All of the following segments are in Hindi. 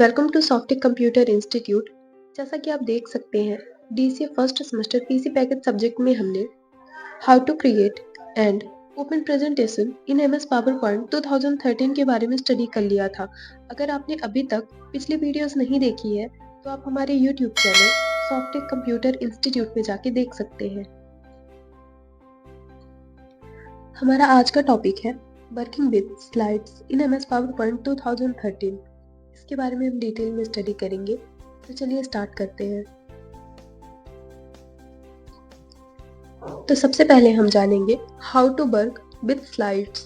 Welcome to Softic computer institute. जैसा कि आप देख सकते हैं, DCA first semester PC package subject में हमने how to create and open presentation in MS PowerPoint 2013 के बारे में स्टडी कर लिया था। अगर आपने अभी तक पिछली वीडियोस नहीं देखी है तो आप हमारे यूट्यूब चैनल सॉफ्टिक कंप्यूटर इंस्टीट्यूट में जाके देख सकते हैं। हमारा आज का टॉपिक है working with slides in MS PowerPoint 2013। इसके बारे में हम डिटेल में स्टडी करेंगे, तो चलिए स्टार्ट करते हैं। तो सबसे पहले हम जानेंगे how to work with slides.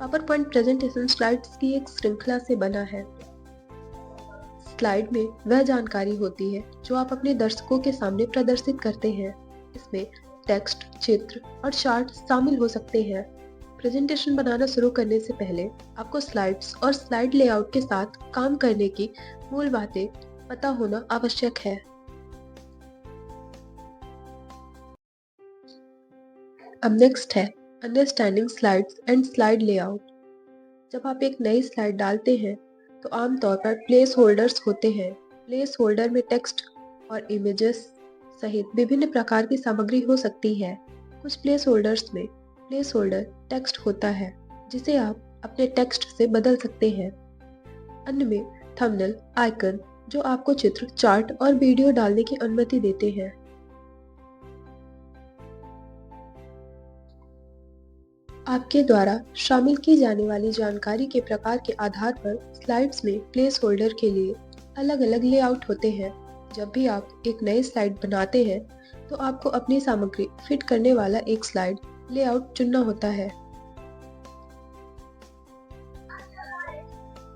PowerPoint presentation slides की एक श्रृंखला से बना है। स्लाइड में वह जानकारी होती है जो आप अपने दर्शकों के सामने प्रदर्शित करते हैं। इसमें टेक्स्ट, चित्र और चार्ट शामिल हो सकते हैं। प्रेजेंटेशन बनाना शुरू करने से पहले आपको स्लाइड्स और स्लाइड लेआउट के साथ काम करने की मूल बातें पता होना आवश्यक है। अब नेक्स्ट है understanding slides and slide layout. जब आप एक नई स्लाइड डालते हैं तो आमतौर पर प्लेस होल्डर्स होते हैं। प्लेस होल्डर में टेक्स्ट और इमेजेस सहित विभिन्न प्रकार की सामग्री हो सकती है। कुछ प्लेस होल्डर्स में प्लेस होल्डर टेक्स्ट होता है जिसे आप अपने टेक्स्ट से बदल सकते हैं। अन्य में थंबनेल आइकन जो आपको चित्र, चार्ट और वीडियो डालने की अनुमति देते हैं। आपके द्वारा शामिल की जाने वाली जानकारी के प्रकार के आधार पर स्लाइड्स में प्लेस होल्डर के लिए अलग-अलग लेआउट होते हैं। जब भी आप एक नई स्लाइड बनाते हैं तो आपको अपनी सामग्री फिट करने वाला एक स्लाइड लेआउट चुनना होता है।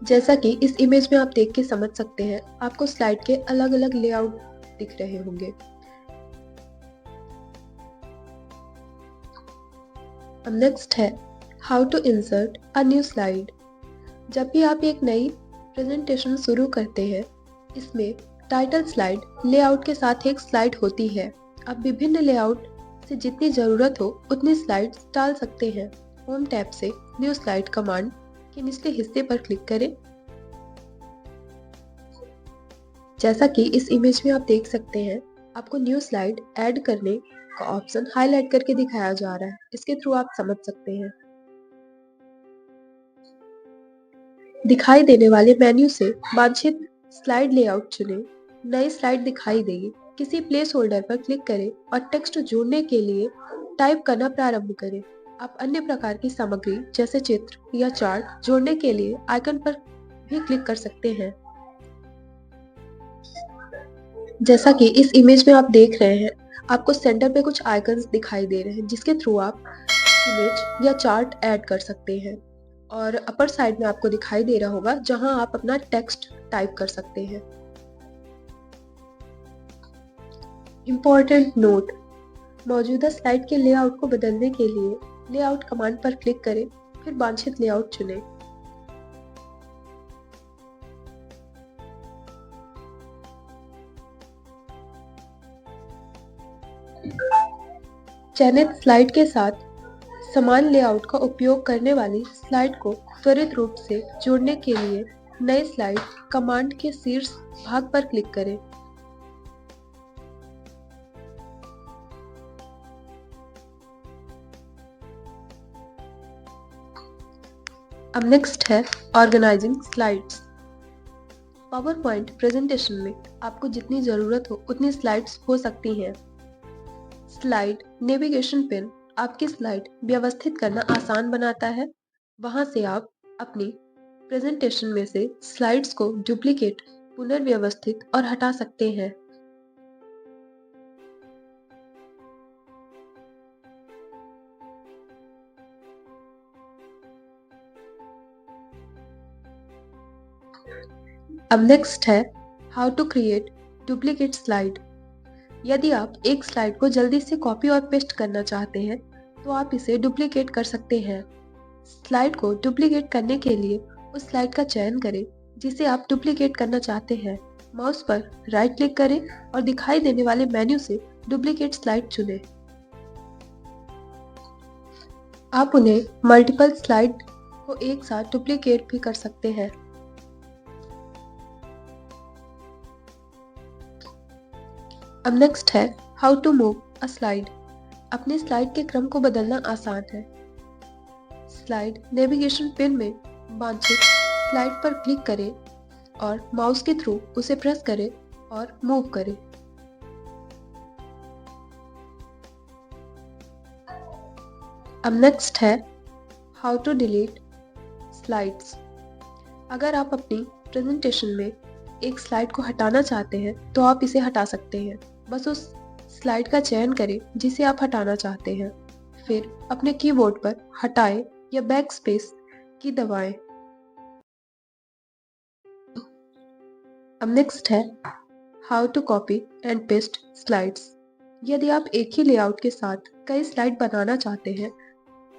जैसा कि इस इमेज में आप देख के समझ सकते हैं, आपको स्लाइड के अलग-अलग लेआउट दिख रहे होंगे। अब नेक्स्ट है how to insert a new slide. जब भी आप एक नई प्रेजेंटेशन शुरू करते हैं, इसमें टाइटल स्लाइड लेआउट के साथ एक स्लाइड होती है। आप विभिन्न लेआउट से जितनी ज़रूरत हो उतनी स्लाइड्स डाल सकते हैं। होम टैब से न्यू स्लाइड कमांड के निचले हिस्से पर क्लिक करें। जैसा कि इस इमेज में आप देख सकते हैं, आपको न्यू स्लाइड ऐड करने का ऑप्शन हाईलाइट करके दिखाया जा रहा है। इसके थ्रू आप समझ सकते हैं। दिखाई देने वाले मेन्यू से वांछित स्लाइड लेआउट चुनें। नई स्लाइड दिखाई देगी। किसी प्लेस होल्डर पर क्लिक करें और टेक्स्ट जोड़ने के लिए टाइप करना प्रारंभ करें। आप अन्य प्रकार की सामग्री जैसे चित्र या चार्ट जोड़ने के लिए आइकन पर भी क्लिक कर सकते हैं। जैसा कि इस इमेज में आप देख रहे हैं, आपको सेंटर पे कुछ आइकन्स दिखाई दे रहे हैं जिसके थ्रू आप इमेज या चार्ट ऐड कर सकते हैं। और अपर साइड में आपको दिखाई दे रहा होगा जहां आप अपना टेक्स्ट टाइप कर सकते हैं। इम्पोर्टेंट नोट: मौजूदा स्लाइड के लेआउट को बदलने के लिए लेआउट कमांड पर क्लिक करें, फिर वांछित लेआउट चुनें। चयनित स्लाइड के साथ समान लेआउट का उपयोग करने वाली स्लाइड को त्वरित रूप से जोड़ने के लिए नई स्लाइड कमांड के शीर्ष भाग पर क्लिक करें। अब नेक्स्ट है organising slides. PowerPoint presentation में आपको जितनी ज़रूरत हो उतनी स्लाइड्स हो सकती हैं। स्लाइड नेविगेशन पिन आपकी स्लाइड व्यवस्थित करना आसान बनाता है। वहां से आप अपनी प्रेजेंटेशन में से स्लाइड्स को डुप्लीकेट, पुनर्व्यवस्थित और हटा सकते हैं। अब नेक्स्ट है how to create duplicate slide. यदि आप एक स्लाइड को जल्दी से कॉपी और पेस्ट करना चाहते हैं तो आप इसे डुप्लीकेट कर सकते हैं। स्लाइड को डुप्लीकेट करने के लिए उस स्लाइड का चयन करें जिसे आप डुप्लीकेट करना चाहते हैं। माउस पर राइट क्लिक करें और दिखाई देने वाले मेन्यू से डुप्लीकेट स्लाइड चुनें। आप उन्हें मल्टीपल स्लाइड को एक साथ डुप्लीकेट भी कर सकते हैं। अब नेक्स्ट है how to move a slide. अपने स्लाइड के क्रम को बदलना आसान है। स्लाइड नेविगेशन पिन में वांछित स्लाइड पर क्लिक करें और माउस के थ्रू उसे प्रेस करें और मूव करें। अब नेक्स्ट है हाउ टू डिलीट स्लाइड्स। अगर आप अपनी प्रेजेंटेशन में एक स्लाइड को हटाना चाहते हैं तो आप इसे हटा सकते हैं। बस उस स्लाइड का चयन करें जिसे आप हटाना चाहते हैं, फिर अपने कीबोर्ड पर हटाएं या बैक स्पेस की दबाएं। अब नेक्स्ट है how to copy and paste slides. यदि आप एक ही लेआउट के साथ कई स्लाइड बनाना चाहते हैं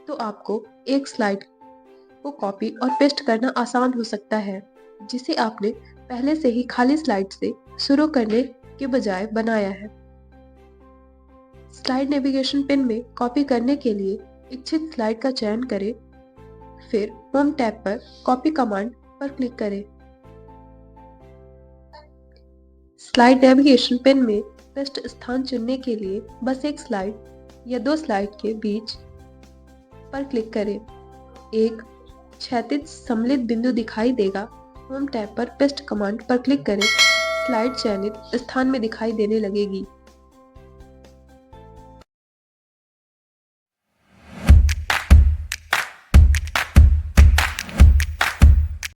तो आपको एक स्लाइड को कॉपी और पेस्ट करना आसान हो सकता है, जिसे आपने पहले से ही खाली स्लाइड से शुरू करने के बजाय बनाया है। स्लाइड नेविगेशन पिन में कॉपी करने के लिए इच्छित स्लाइड का चयन करें, फिर होम टैब पर कॉपी कमांड पर क्लिक करें। स्लाइड नेविगेशन पिन में पेस्ट स्थान चुनने के लिए बस एक स्लाइड या दो स्लाइड के बीच पर क्लिक करें। एक क्षैतिज सम्मिलित बिंदु दिखाई देगा। होम टैब पर पेस्ट कमांड पर क्लिक करें। स्लाइड चयनित स्थान में दिखाई देने लगेगी।